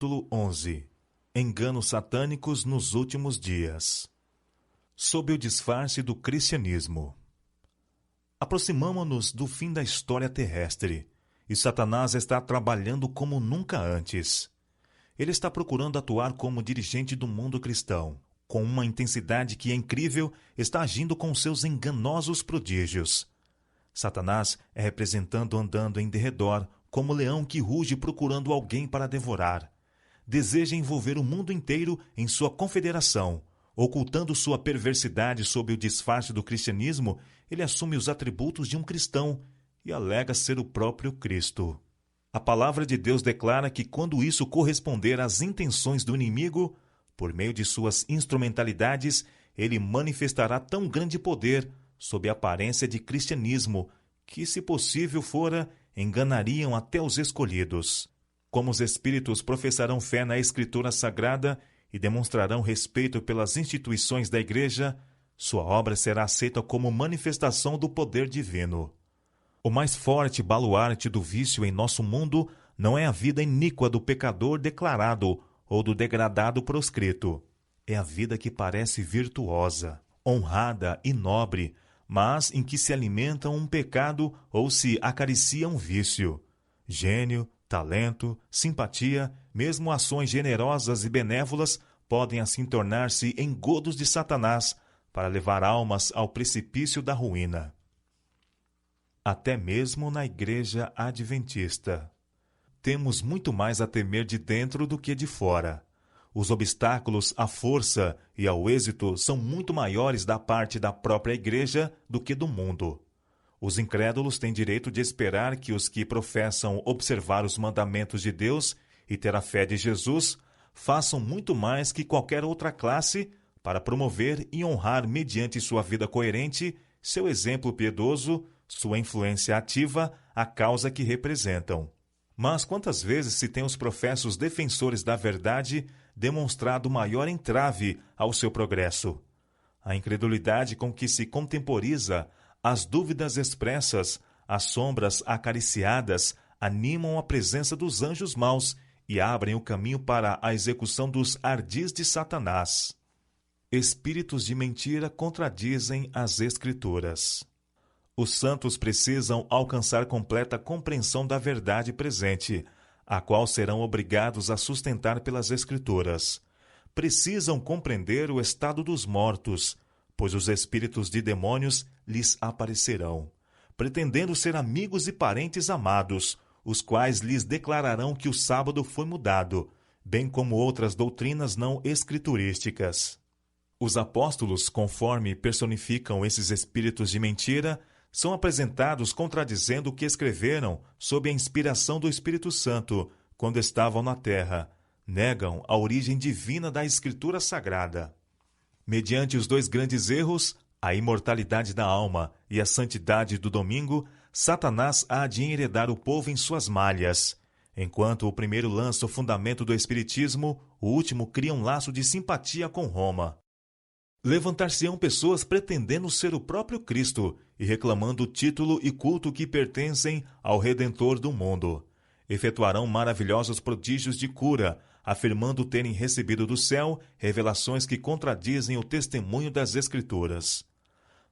Capítulo 11. Enganos satânicos nos últimos dias. Sob o disfarce do cristianismo. Aproximamo-nos do fim da história terrestre, e Satanás está trabalhando como nunca antes. Ele está procurando atuar como dirigente do mundo cristão. Com uma intensidade que é incrível, está agindo com seus enganosos prodígios. Satanás é representado andando em derredor, como leão que ruge procurando alguém para devorar. Deseja envolver o mundo inteiro em sua confederação. Ocultando sua perversidade sob o disfarce do cristianismo, ele assume os atributos de um cristão e alega ser o próprio Cristo. A palavra de Deus declara que quando isso corresponder às intenções do inimigo, por meio de suas instrumentalidades, ele manifestará tão grande poder sob a aparência de cristianismo que, se possível fora, enganariam até os escolhidos. Como os espíritos professarão fé na Escritura Sagrada e demonstrarão respeito pelas instituições da Igreja, sua obra será aceita como manifestação do poder divino. O mais forte baluarte do vício em nosso mundo não é a vida iníqua do pecador declarado ou do degradado proscrito. É a vida que parece virtuosa, honrada e nobre, mas em que se alimenta um pecado ou se acaricia um vício. Gênio, talento, simpatia, mesmo ações generosas e benévolas podem assim tornar-se engodos de Satanás para levar almas ao precipício da ruína. Até mesmo na Igreja Adventista. Temos muito mais a temer de dentro do que de fora. Os obstáculos à força e ao êxito são muito maiores da parte da própria Igreja do que do mundo. Os incrédulos têm direito de esperar que os que professam observar os mandamentos de Deus e ter a fé de Jesus façam muito mais que qualquer outra classe para promover e honrar, mediante sua vida coerente, seu exemplo piedoso, sua influência ativa, a causa que representam. Mas quantas vezes se tem os professos defensores da verdade demonstrado maior entrave ao seu progresso? A incredulidade com que se contemporiza, as dúvidas expressas, as sombras acariciadas animam a presença dos anjos maus e abrem o caminho para a execução dos ardis de Satanás. Espíritos de mentira contradizem as Escrituras. Os santos precisam alcançar completa compreensão da verdade presente, a qual serão obrigados a sustentar pelas Escrituras. Precisam compreender o estado dos mortos, pois os espíritos de demônios lhes aparecerão, pretendendo ser amigos e parentes amados, os quais lhes declararão que o sábado foi mudado, bem como outras doutrinas não escriturísticas. Os apóstolos, conforme personificam esses espíritos de mentira, são apresentados contradizendo o que escreveram sob a inspiração do Espírito Santo quando estavam na terra. Negam a origem divina da Escritura Sagrada. Mediante os dois grandes erros, a imortalidade da alma e a santidade do domingo, Satanás há de enheredar o povo em suas malhas. Enquanto o primeiro lança o fundamento do Espiritismo, o último cria um laço de simpatia com Roma. Levantar-se-ão pessoas pretendendo ser o próprio Cristo e reclamando o título e culto que pertencem ao Redentor do mundo. Efetuarão maravilhosos prodígios de cura, afirmando terem recebido do céu revelações que contradizem o testemunho das Escrituras.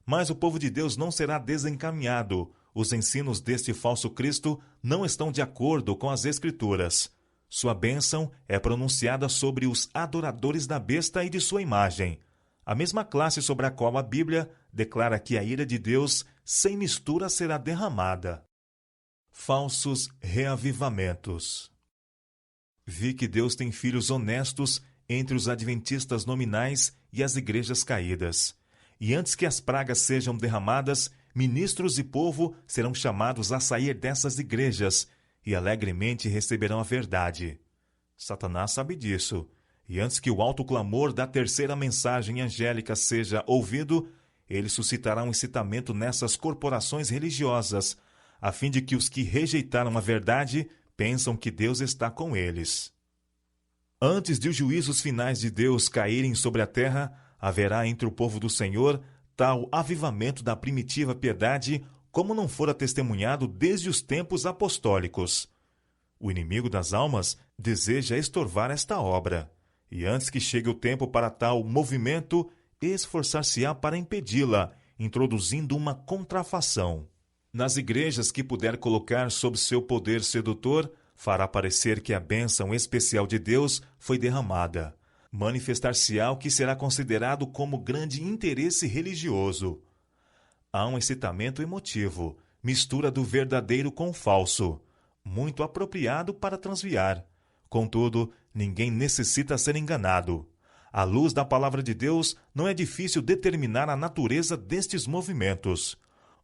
Mas o povo de Deus não será desencaminhado. Os ensinos deste falso Cristo não estão de acordo com as Escrituras. Sua bênção é pronunciada sobre os adoradores da besta e de sua imagem, a mesma classe sobre a qual a Bíblia declara que a ira de Deus sem mistura será derramada. Falsos reavivamentos. Vi que Deus tem filhos honestos entre os adventistas nominais e as igrejas caídas. E antes que as pragas sejam derramadas, ministros e povo serão chamados a sair dessas igrejas e alegremente receberão a verdade. Satanás sabe disso. E antes que o alto clamor da terceira mensagem angélica seja ouvido, ele suscitará um incitamento nessas corporações religiosas, a fim de que os que rejeitaram a verdade pensam que Deus está com eles. Antes de os juízos finais de Deus caírem sobre a terra, haverá entre o povo do Senhor tal avivamento da primitiva piedade como não fora testemunhado desde os tempos apostólicos. O inimigo das almas deseja estorvar esta obra, e antes que chegue o tempo para tal movimento, esforçar-se-á para impedi-la, introduzindo uma contrafação. Nas igrejas que puder colocar sob seu poder sedutor, fará parecer que a bênção especial de Deus foi derramada. Manifestar-se-á o que será considerado como grande interesse religioso. Há um excitamento emotivo, mistura do verdadeiro com o falso, muito apropriado para transviar. Contudo, ninguém necessita ser enganado. À luz da palavra de Deus, não é difícil determinar a natureza destes movimentos.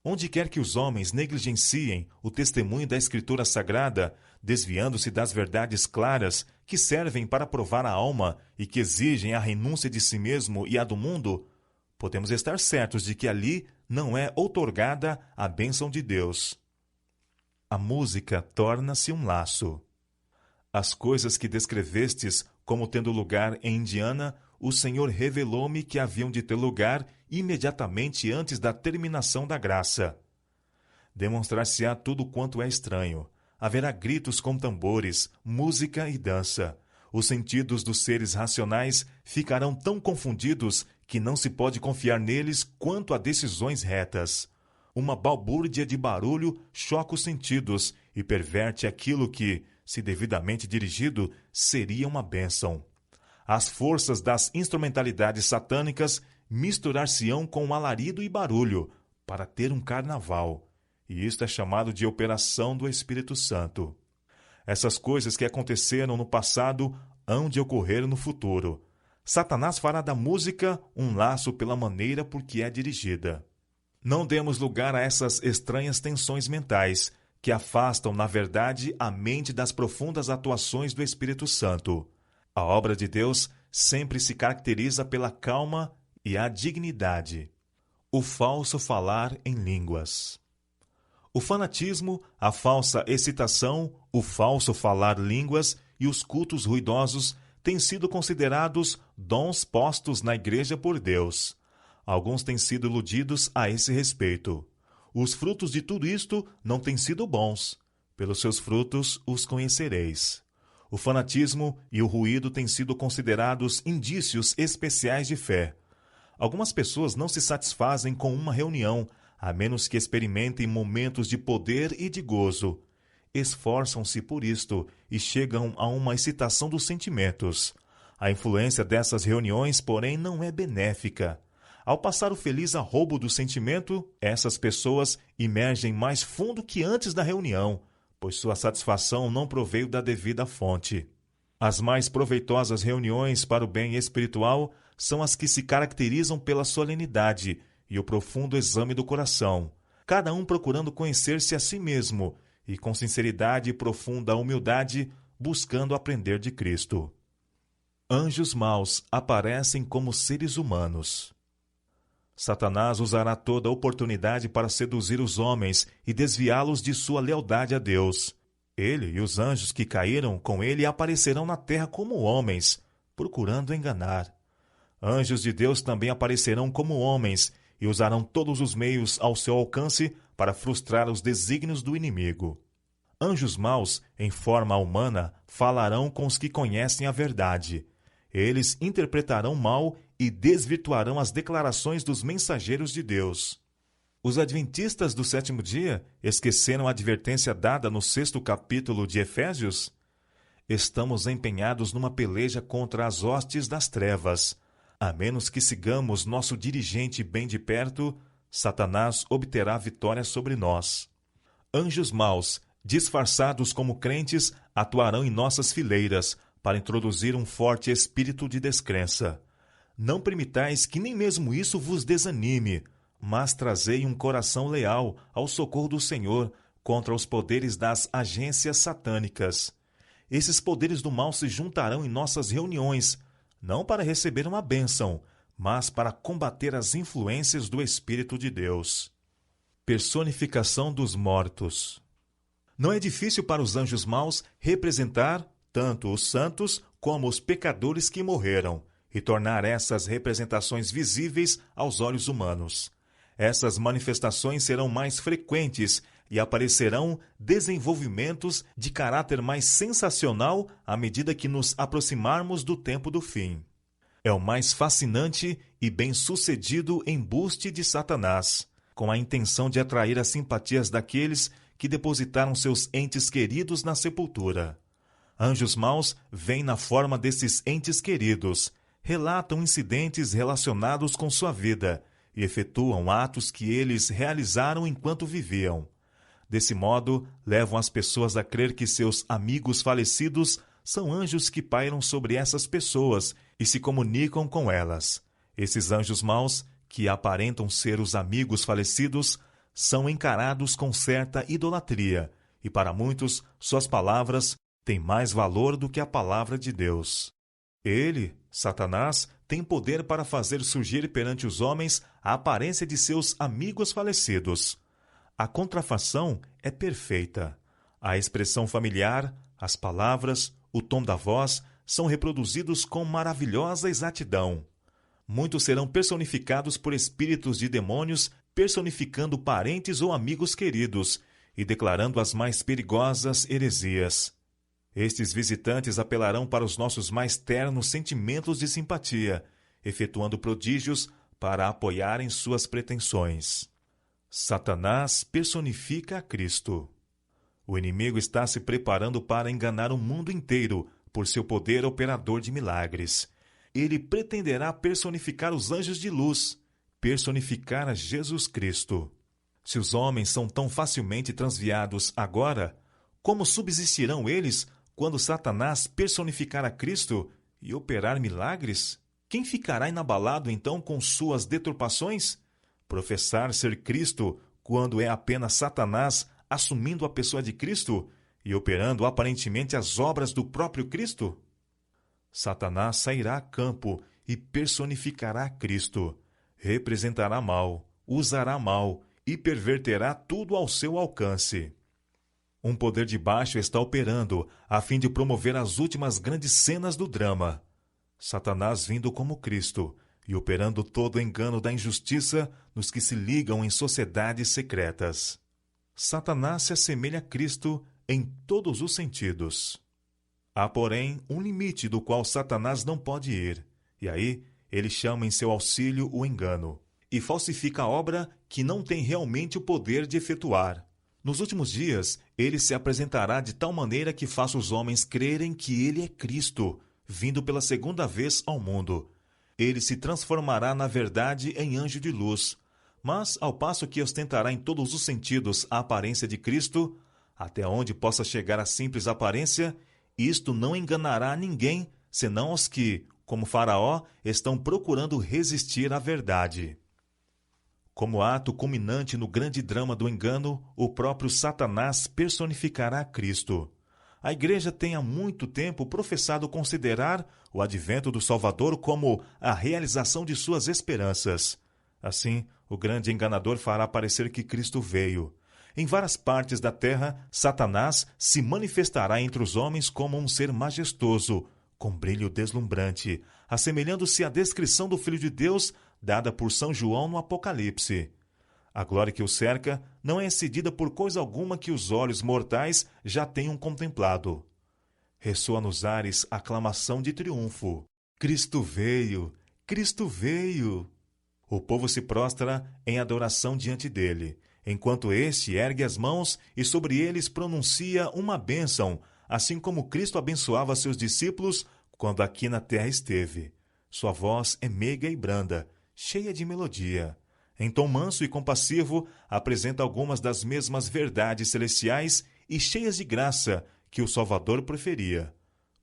Onde quer que os homens negligenciem o testemunho da Escritura Sagrada, desviando-se das verdades claras que servem para provar a alma e que exigem a renúncia de si mesmo e a do mundo, podemos estar certos de que ali não é outorgada a bênção de Deus. A música torna-se um laço. As coisas que descrevestes como tendo lugar em Indiana, o Senhor revelou-me que haviam de ter lugar imediatamente antes da terminação da graça. Demonstrar-se-á tudo quanto é estranho. Haverá gritos com tambores, música e dança. Os sentidos dos seres racionais ficarão tão confundidos que não se pode confiar neles quanto a decisões retas. Uma balbúrdia de barulho choca os sentidos e perverte aquilo que, se devidamente dirigido, seria uma bênção. As forças das instrumentalidades satânicas misturar-se-ão com alarido e barulho para ter um carnaval, e isto é chamado de operação do Espírito Santo. Essas coisas que aconteceram no passado hão de ocorrer no futuro. Satanás fará da música um laço pela maneira por que é dirigida. Não demos lugar a essas estranhas tensões mentais, que afastam, na verdade, a mente das profundas atuações do Espírito Santo. A obra de Deus sempre se caracteriza pela calma e a dignidade. O falso falar em línguas. O fanatismo, a falsa excitação, o falso falar línguas e os cultos ruidosos têm sido considerados dons postos na Igreja por Deus. Alguns têm sido iludidos a esse respeito. Os frutos de tudo isto não têm sido bons. Pelos seus frutos os conhecereis. O fanatismo e o ruído têm sido considerados indícios especiais de fé. Algumas pessoas não se satisfazem com uma reunião, a menos que experimentem momentos de poder e de gozo. Esforçam-se por isto e chegam a uma excitação dos sentimentos. A influência dessas reuniões, porém, não é benéfica. Ao passar o feliz arrobo do sentimento, essas pessoas imergem mais fundo que antes da reunião, pois sua satisfação não proveio da devida fonte. As mais proveitosas reuniões para o bem espiritual são as que se caracterizam pela solenidade e o profundo exame do coração, cada um procurando conhecer-se a si mesmo e, com sinceridade e profunda humildade, buscando aprender de Cristo. Anjos maus aparecem como seres humanos. Satanás usará toda oportunidade para seduzir os homens e desviá-los de sua lealdade a Deus. Ele e os anjos que caíram com ele aparecerão na terra como homens, procurando enganar. Anjos de Deus também aparecerão como homens e usarão todos os meios ao seu alcance para frustrar os desígnios do inimigo. Anjos maus, em forma humana, falarão com os que conhecem a verdade. Eles interpretarão mal e desvirtuarão as declarações dos mensageiros de Deus. Os adventistas do sétimo dia esqueceram a advertência dada no 6º capítulo de Efésios? Estamos empenhados numa peleja contra as hostes das trevas. A menos que sigamos nosso dirigente bem de perto, Satanás obterá vitória sobre nós. Anjos maus, disfarçados como crentes, atuarão em nossas fileiras para introduzir um forte espírito de descrença. Não permitais que nem mesmo isso vos desanime, mas trazei um coração leal ao socorro do Senhor contra os poderes das agências satânicas. Esses poderes do mal se juntarão em nossas reuniões, não para receber uma bênção, mas para combater as influências do Espírito de Deus. Personificação dos mortos. Não é difícil para os anjos maus representar tanto os santos como os pecadores que morreram, e tornar essas representações visíveis aos olhos humanos. Essas manifestações serão mais frequentes e aparecerão desenvolvimentos de caráter mais sensacional à medida que nos aproximarmos do tempo do fim. É o mais fascinante e bem-sucedido embuste de Satanás, com a intenção de atrair as simpatias daqueles que depositaram seus entes queridos na sepultura. Anjos maus vêm na forma desses entes queridos, relatam incidentes relacionados com sua vida e efetuam atos que eles realizaram enquanto viviam. Desse modo, levam as pessoas a crer que seus amigos falecidos são anjos que pairam sobre essas pessoas e se comunicam com elas. Esses anjos maus, que aparentam ser os amigos falecidos, são encarados com certa idolatria, e para muitos, suas palavras têm mais valor do que a palavra de Deus. Ele, Satanás, tem poder para fazer surgir perante os homens a aparência de seus amigos falecidos. A contrafação é perfeita. A expressão familiar, as palavras, o tom da voz são reproduzidos com maravilhosa exatidão. Muitos serão personificados por espíritos de demônios, personificando parentes ou amigos queridos e declarando as mais perigosas heresias. Estes visitantes apelarão para os nossos mais ternos sentimentos de simpatia, efetuando prodígios para apoiarem suas pretensões. Satanás personifica a Cristo. O inimigo está se preparando para enganar o mundo inteiro por seu poder operador de milagres. Ele pretenderá personificar os anjos de luz, personificar a Jesus Cristo. Se os homens são tão facilmente transviados agora, como subsistirão eles quando Satanás personificar a Cristo e operar milagres? Quem ficará inabalado então com suas deturpações? Professar ser Cristo quando é apenas Satanás assumindo a pessoa de Cristo e operando aparentemente as obras do próprio Cristo? Satanás sairá a campo e personificará Cristo, representará mal, usará mal e perverterá tudo ao seu alcance. Um poder de baixo está operando a fim de promover as últimas grandes cenas do drama. Satanás vindo como Cristo e operando todo o engano da injustiça nos que se ligam em sociedades secretas. Satanás se assemelha a Cristo em todos os sentidos. Há, porém, um limite do qual Satanás não pode ir, e aí ele chama em seu auxílio o engano, e falsifica a obra que não tem realmente o poder de efetuar. Nos últimos dias, ele se apresentará de tal maneira que faça os homens crerem que ele é Cristo, vindo pela segunda vez ao mundo. Ele se transformará, na verdade, em anjo de luz, mas, ao passo que ostentará em todos os sentidos a aparência de Cristo, até onde possa chegar a simples aparência, isto não enganará ninguém, senão os que, como Faraó, estão procurando resistir à verdade. Como ato culminante no grande drama do engano, o próprio Satanás personificará Cristo. A Igreja tem há muito tempo professado considerar o advento do Salvador como a realização de suas esperanças. Assim, o grande enganador fará parecer que Cristo veio. Em várias partes da terra, Satanás se manifestará entre os homens como um ser majestoso, com brilho deslumbrante, assemelhando-se à descrição do Filho de Deus dada por São João no Apocalipse. A glória que o cerca não é excedida por coisa alguma que os olhos mortais já tenham contemplado. Ressoa nos ares a aclamação de triunfo. Cristo veio! Cristo veio! O povo se prostra em adoração diante dele, enquanto este ergue as mãos e sobre eles pronuncia uma bênção, assim como Cristo abençoava seus discípulos quando aqui na terra esteve. Sua voz é meiga e branda, cheia de melodia. Em tom manso e compassivo, apresenta algumas das mesmas verdades celestiais e cheias de graça que o Salvador preferia.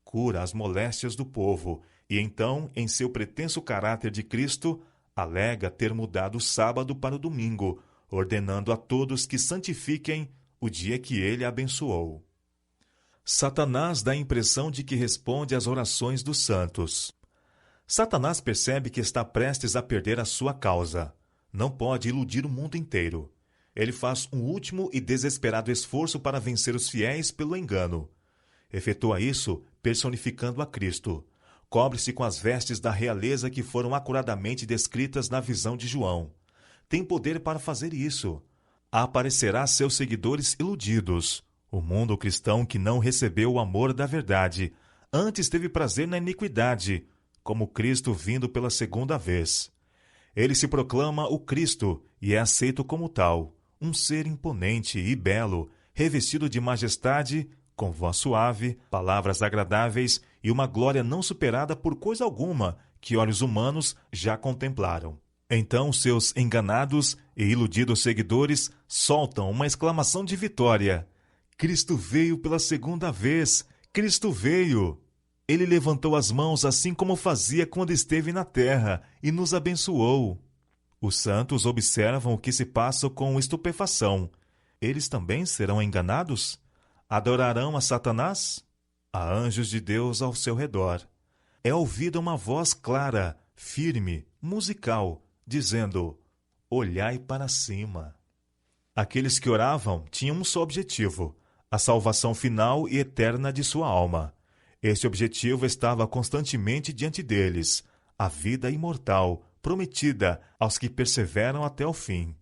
Cura as moléstias do povo e então, em seu pretenso caráter de Cristo, alega ter mudado o sábado para o domingo, ordenando a todos que santifiquem o dia que ele abençoou. Satanás dá a impressão de que responde às orações dos santos. Satanás percebe que está prestes a perder a sua causa. Não pode iludir o mundo inteiro. Ele faz um último e desesperado esforço para vencer os fiéis pelo engano. Efetua isso personificando a Cristo. Cobre-se com as vestes da realeza que foram acuradamente descritas na visão de João. Tem poder para fazer isso. aparecerá a seus seguidores iludidos. O mundo cristão que não recebeu o amor da verdade, antes teve prazer na iniquidade, como Cristo vindo pela segunda vez. Ele se proclama o Cristo e é aceito como tal, um ser imponente e belo, revestido de majestade, com voz suave, palavras agradáveis e uma glória não superada por coisa alguma que olhos humanos já contemplaram. Então seus enganados e iludidos seguidores soltam uma exclamação de vitória. Cristo veio pela segunda vez! Cristo veio! Ele levantou as mãos assim como fazia quando esteve na terra e nos abençoou. Os santos observam o que se passa com estupefação. Eles também serão enganados? Adorarão a Satanás? Há anjos de Deus ao seu redor. É ouvida uma voz clara, firme, musical, dizendo: olhai para cima. Aqueles que oravam tinham um só objetivo: a salvação final e eterna de sua alma. Este objetivo estava constantemente diante deles, a vida imortal, prometida aos que perseveram até o fim.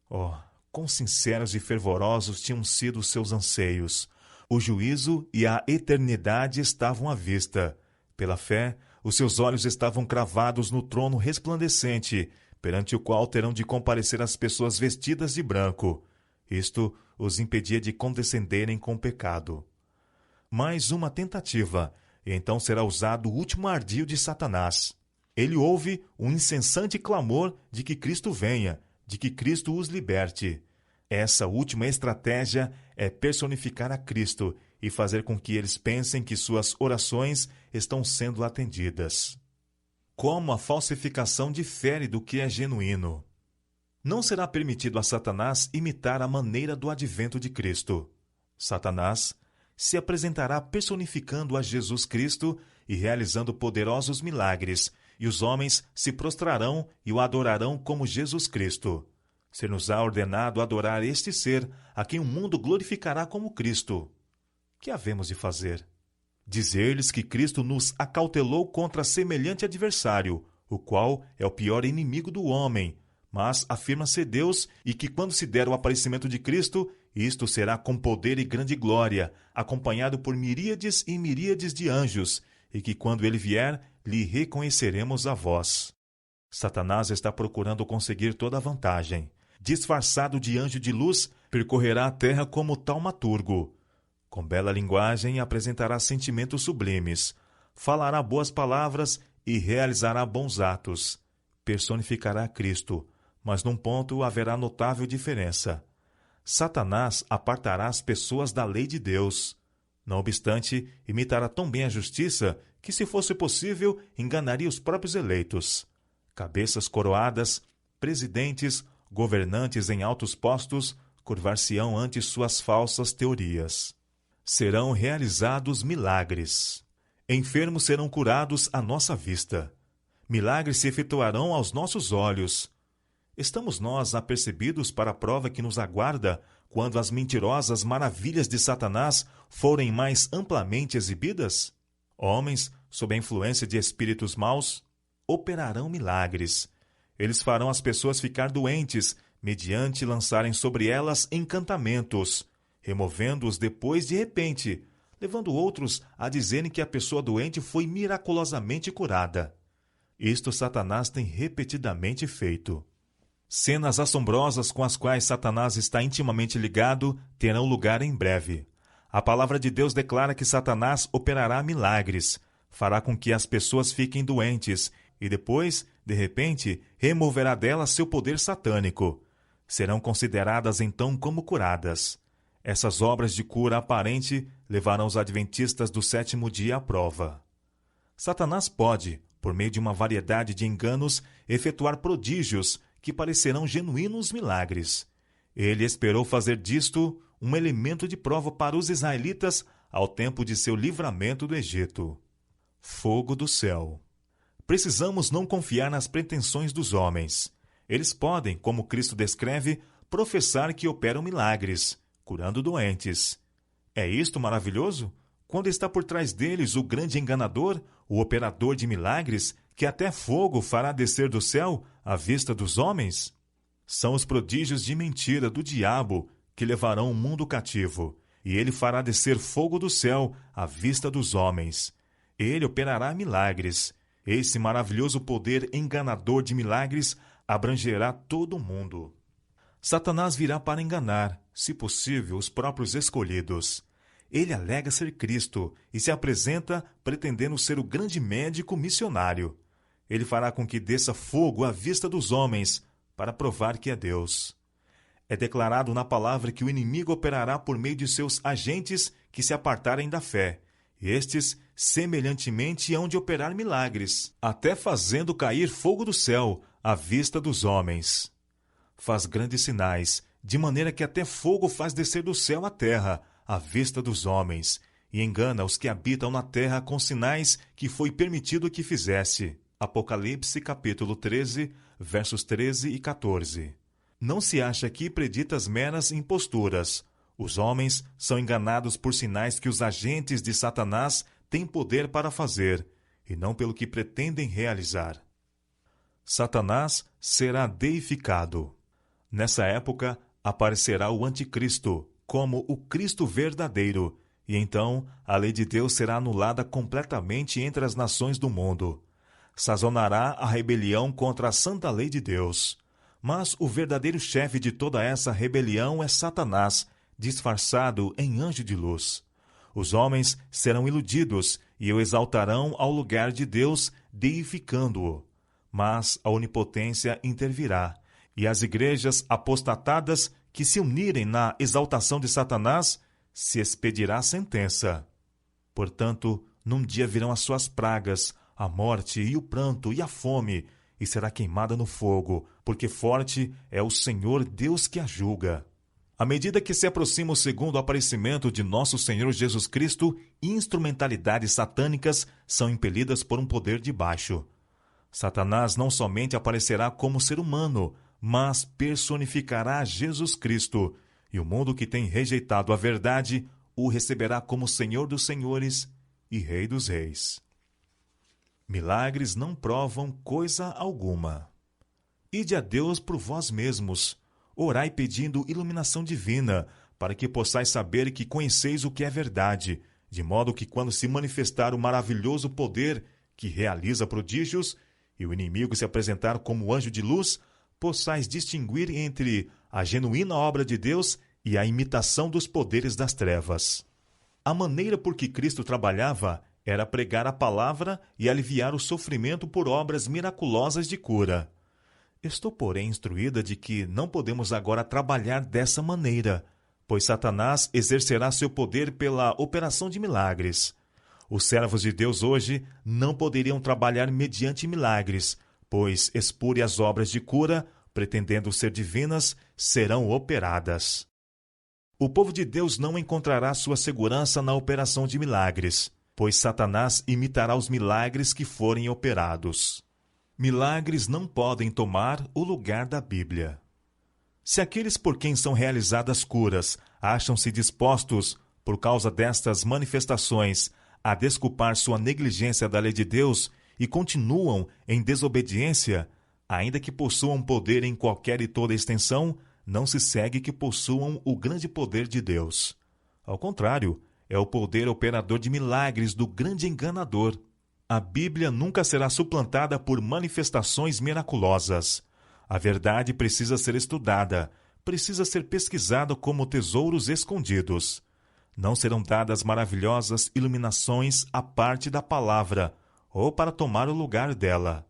Oh, quão sinceros e fervorosos tinham sido seus anseios! O juízo e a eternidade estavam à vista. Pela fé, os seus olhos estavam cravados no trono resplandecente, perante o qual terão de comparecer as pessoas vestidas de branco. Isto os impedia de condescenderem com o pecado. Mais uma tentativa, e então será usado o último ardil de Satanás. Ele ouve um incessante clamor de que Cristo venha, de que Cristo os liberte. Essa última estratégia é personificar a Cristo e fazer com que eles pensem que suas orações estão sendo atendidas. Como a falsificação difere do que é genuíno. Não será permitido a Satanás imitar a maneira do advento de Cristo. Satanás se apresentará personificando a Jesus Cristo e realizando poderosos milagres, e os homens se prostrarão e o adorarão como Jesus Cristo. Ser-nos-á ordenado adorar este ser, a quem o mundo glorificará como Cristo. Que havemos de fazer? Dizer-lhes que Cristo nos acautelou contra semelhante adversário, o qual é o pior inimigo do homem, mas afirma ser Deus e que quando se der o aparecimento de Cristo, isto será com poder e grande glória, acompanhado por miríades e miríades de anjos, e que quando ele vier, lhe reconheceremos a voz. Satanás está procurando conseguir toda a vantagem. Disfarçado de anjo de luz, percorrerá a terra como taumaturgo. Com bela linguagem apresentará sentimentos sublimes, falará boas palavras e realizará bons atos. Personificará Cristo, mas num ponto haverá notável diferença. Satanás apartará as pessoas da lei de Deus. Não obstante, imitará tão bem a justiça que, se fosse possível, enganaria os próprios eleitos. Cabeças coroadas, presidentes, governantes em altos postos, curvar-se-ão ante suas falsas teorias. Serão realizados milagres. Enfermos serão curados à nossa vista. Milagres se efetuarão aos nossos olhos. Estamos nós apercebidos para a prova que nos aguarda quando as mentirosas maravilhas de Satanás forem mais amplamente exibidas? Homens, sob a influência de espíritos maus, operarão milagres. Eles farão as pessoas ficar doentes, mediante lançarem sobre elas encantamentos, removendo-os depois de repente, levando outros a dizerem que a pessoa doente foi miraculosamente curada. Isto Satanás tem repetidamente feito. Cenas assombrosas com as quais Satanás está intimamente ligado terão lugar em breve. A palavra de Deus declara que Satanás operará milagres, fará com que as pessoas fiquem doentes e depois, de repente, removerá delas seu poder satânico. Serão consideradas então como curadas. Essas obras de cura aparente levarão os adventistas do sétimo dia à prova. Satanás pode, por meio de uma variedade de enganos, efetuar prodígios que parecerão genuínos milagres. Ele esperou fazer disto um elemento de prova para os israelitas ao tempo de seu livramento do Egito. Fogo do céu. Precisamos não confiar nas pretensões dos homens. Eles podem, como Cristo descreve, professar que operam milagres, curando doentes. É isto maravilhoso? Quando está por trás deles o grande enganador, o operador de milagres, que até fogo fará descer do céu à vista dos homens? São os prodígios de mentira do diabo que levarão o mundo cativo, e ele fará descer fogo do céu à vista dos homens. Ele operará milagres. Esse maravilhoso poder enganador de milagres abrangerá todo o mundo. Satanás virá para enganar, se possível, os próprios escolhidos. Ele alega ser Cristo e se apresenta pretendendo ser o grande médico missionário. Ele fará com que desça fogo à vista dos homens para provar que é Deus. É declarado na palavra que o inimigo operará por meio de seus agentes que se apartarem da fé. Estes, semelhantemente, hão de operar milagres, até fazendo cair fogo do céu à vista dos homens. Faz grandes sinais, de maneira que até fogo faz descer do céu à terra, à vista dos homens, e engana os que habitam na terra com sinais que foi permitido que fizesse. Apocalipse, capítulo 13, versos 13 e 14. Não se acha aqui preditas meras imposturas. Os homens são enganados por sinais que os agentes de Satanás têm poder para fazer, e não pelo que pretendem realizar. Satanás será deificado. Nessa época, aparecerá o Anticristo, como o Cristo verdadeiro, e então a lei de Deus será anulada completamente entre as nações do mundo. Sazonará a rebelião contra a santa lei de Deus. Mas o verdadeiro chefe de toda essa rebelião é Satanás, disfarçado em anjo de luz. Os homens serão iludidos e o exaltarão ao lugar de Deus, deificando-o. Mas a onipotência intervirá, e as igrejas apostatadas que se unirem na exaltação de Satanás, se expedirá a sentença. Portanto, num dia virão as suas pragas, a morte e o pranto e a fome, e será queimada no fogo, porque forte é o Senhor Deus que a julga. À medida que se aproxima o segundo aparecimento de nosso Senhor Jesus Cristo, instrumentalidades satânicas são impelidas por um poder de baixo. Satanás não somente aparecerá como ser humano, mas personificará Jesus Cristo, e o mundo que tem rejeitado a verdade o receberá como Senhor dos Senhores e Rei dos Reis. Milagres não provam coisa alguma. Ide a Deus por vós mesmos. Orai pedindo iluminação divina, para que possais saber que conheceis o que é verdade, de modo que quando se manifestar o maravilhoso poder que realiza prodígios, e o inimigo se apresentar como anjo de luz, possais distinguir entre a genuína obra de Deus e a imitação dos poderes das trevas. A maneira por que Cristo trabalhava era pregar a palavra e aliviar o sofrimento por obras miraculosas de cura. Estou, porém, instruída de que não podemos agora trabalhar dessa maneira, pois Satanás exercerá seu poder pela operação de milagres. Os servos de Deus hoje não poderiam trabalhar mediante milagres, pois espúrias obras de cura, pretendendo ser divinas, serão operadas. O povo de Deus não encontrará sua segurança na operação de milagres, pois Satanás imitará os milagres que forem operados. Milagres não podem tomar o lugar da Bíblia. Se aqueles por quem são realizadas curas acham-se dispostos, por causa destas manifestações, a desculpar sua negligência da lei de Deus e continuam em desobediência, ainda que possuam poder em qualquer e toda extensão, não se segue que possuam o grande poder de Deus. Ao contrário, é o poder operador de milagres do grande enganador. A Bíblia nunca será suplantada por manifestações miraculosas. A verdade precisa ser estudada, precisa ser pesquisada como tesouros escondidos. Não serão dadas maravilhosas iluminações à parte da palavra, ou para tomar o lugar dela.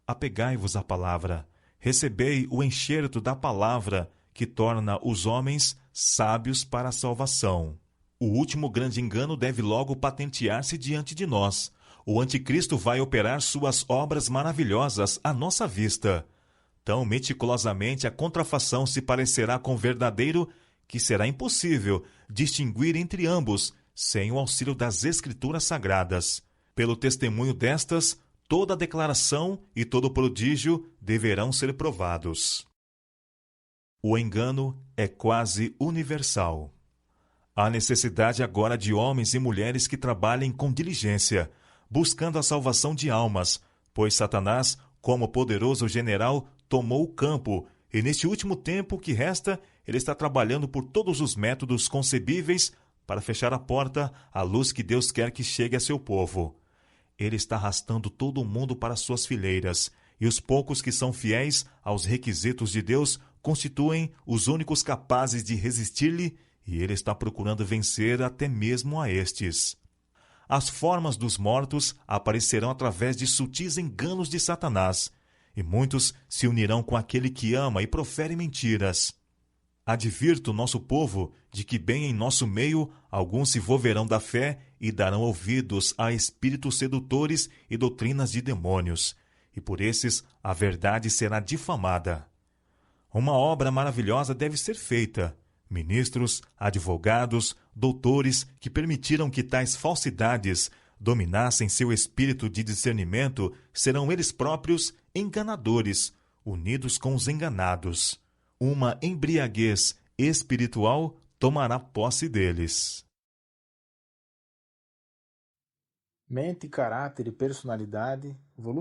Apegai-vos à palavra, recebei o enxerto da palavra, que torna os homens sábios para a salvação. O último grande engano deve logo patentear-se diante de nós. O anticristo vai operar suas obras maravilhosas à nossa vista. Tão meticulosamente a contrafação se parecerá com o verdadeiro que será impossível distinguir entre ambos sem o auxílio das Escrituras Sagradas. Pelo testemunho destas, toda a declaração e todo o prodígio deverão ser provados. O engano é quase universal. Há necessidade agora de homens e mulheres que trabalhem com diligência, buscando a salvação de almas, pois Satanás, como poderoso general, tomou o campo E neste último tempo que resta, ele está trabalhando por todos os métodos concebíveis para fechar a porta à luz que Deus quer que chegue a seu povo. Ele está arrastando todo mundo para suas fileiras, e os poucos que são fiéis aos requisitos de Deus constituem os únicos capazes de resistir-lhe, e ele está procurando vencer até mesmo a estes. As formas dos mortos aparecerão através de sutis enganos de Satanás, e muitos se unirão com aquele que ama e profere mentiras. Advirto o nosso povo de que bem em nosso meio alguns se volverão da fé e darão ouvidos a espíritos sedutores e doutrinas de demônios, e por esses a verdade será difamada. Uma obra maravilhosa deve ser feita. Ministros, advogados, doutores que permitiram que tais falsidades dominassem seu espírito de discernimento serão eles próprios enganadores, unidos com os enganados. Uma embriaguez espiritual tomará posse deles. Mente, Caráter e Personalidade, volume